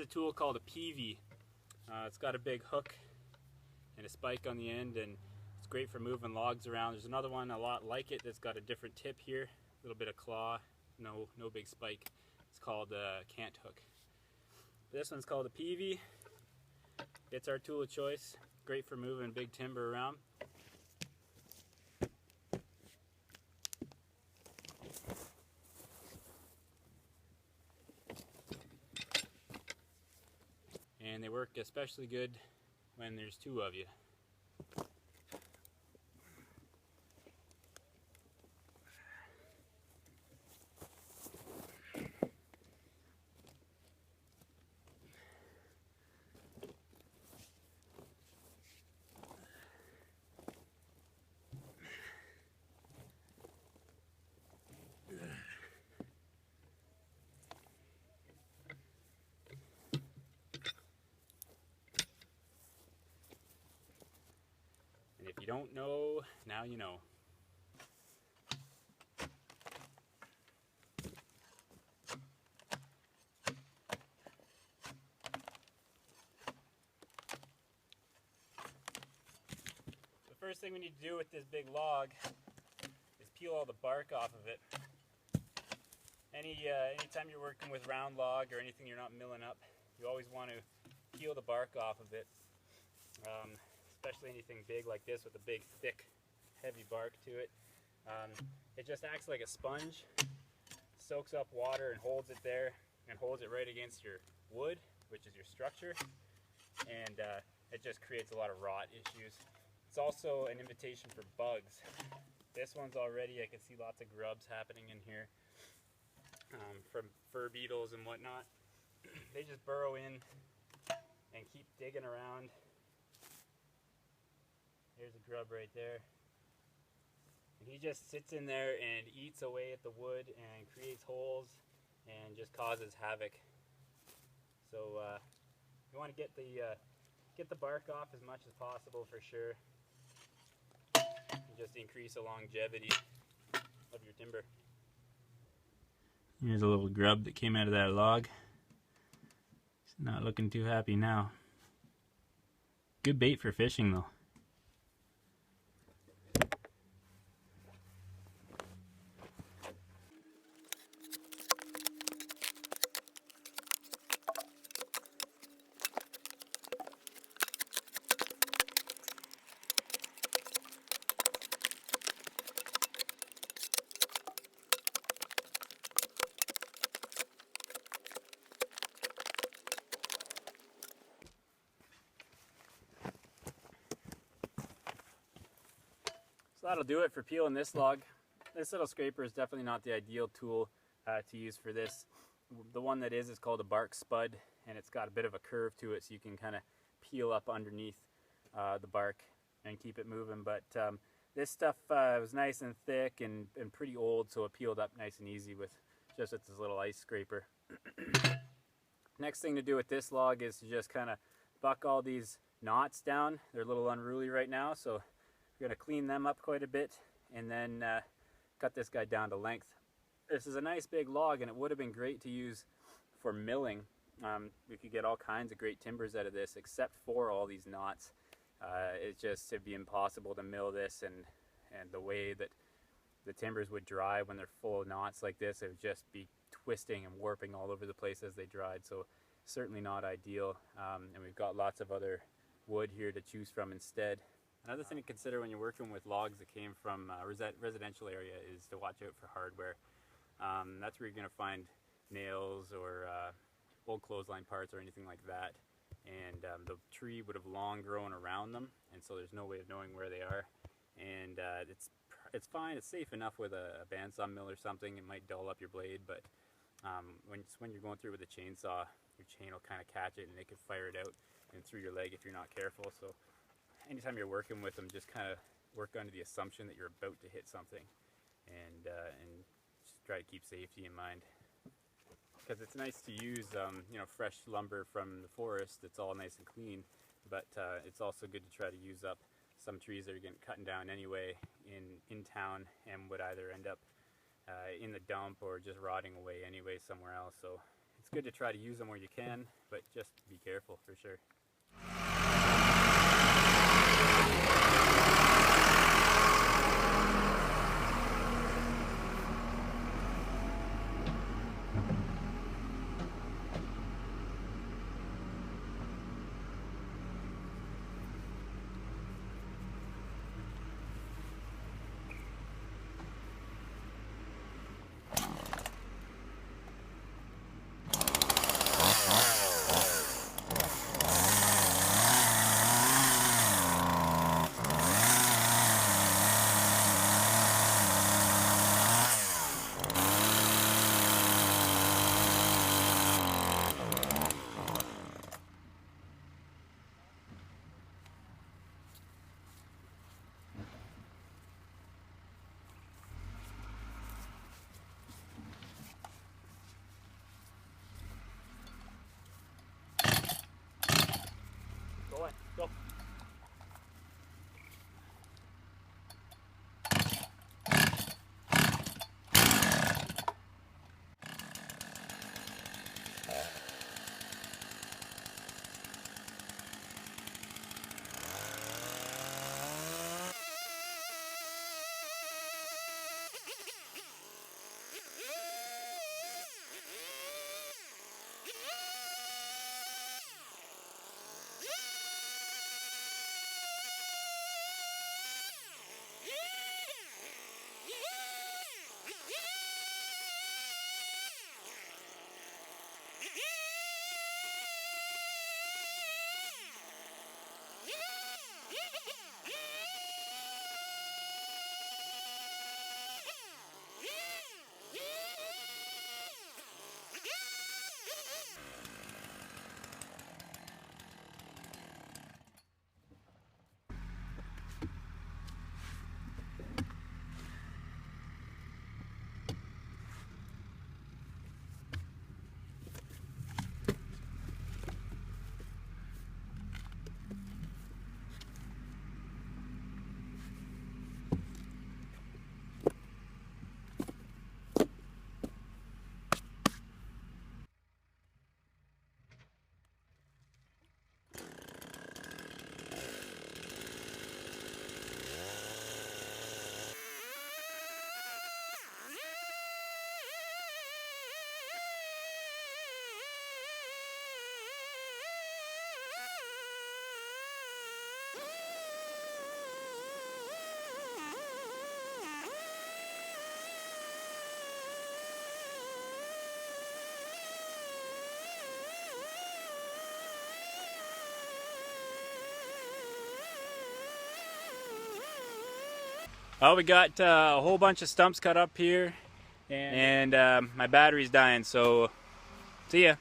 a tool called a peavey. It's got a big hook and a spike on the end, and it's great for moving logs around. There's another one a lot like it that's got a different tip here, a little bit of claw, no big spike. It's called a cant hook. This one's called a peavey. It's our tool of choice. Great for moving big timber around. And they work especially good when there's two of you. And if you don't know, now you know. The first thing we need to do with this big log is peel all the bark off of it. Anytime you're working with round log or anything you're not milling up, you always want to peel the bark off of it. Especially anything big like this with a big, thick, heavy bark to it. It just acts like a sponge, soaks up water and holds it there, and holds it right against your wood, which is your structure, and it just creates a lot of rot issues. It's also an invitation for bugs. This one's already, I can see lots of grubs happening in here from fur beetles and whatnot. They just burrow in and keep digging around. There's a grub right there. And he just sits in there and eats away at the wood and creates holes and just causes havoc. So you want to get the bark off as much as possible for sure. And just increase the longevity of your timber. Here's a little grub that came out of that log. He's not looking too happy now. Good bait for fishing though. So that'll do it for peeling this log. This little scraper is definitely not the ideal tool to use for this. The one that is called a bark spud, and it's got a bit of a curve to it so you can kind of peel up underneath the bark and keep it moving. But this stuff was nice and thick and pretty old, so it peeled up nice and easy with just with this little ice scraper. Next thing to do with this log is to just kind of buck all these knots down. They're a little unruly right now, so we're going to clean them up quite a bit and then cut this guy down to length. This is a nice big log, and it would have been great to use for milling. We could get all kinds of great timbers out of this, except for all these knots. It'd be impossible to mill this, and the way that the timbers would dry when they're full of knots like this, it would just be twisting and warping all over the place as they dried. So certainly not ideal. And we've got lots of other wood here to choose from instead. Another thing to consider when you're working with logs that came from a residential area is to watch out for hardware. That's where you're going to find nails or old clothesline parts or anything like that. And the tree would have long grown around them, and so there's no way of knowing where they are. And it's fine, it's safe enough with a bandsaw mill or something. It might dull up your blade, but when you're going through with a chainsaw, your chain will kind of catch it and it could fire it out and through your leg if you're not careful. So anytime you're working with them, just kind of work under the assumption that you're about to hit something, and just try to keep safety in mind. Because it's nice to use fresh lumber from the forest. It's all nice and clean, but it's also good to try to use up some trees that are getting cut down anyway in town and would either end up in the dump or just rotting away anyway somewhere else. So it's good to try to use them where you can, but just be careful for sure. Go. Well, we got a whole bunch of stumps cut up here, and my battery's dying, so see ya.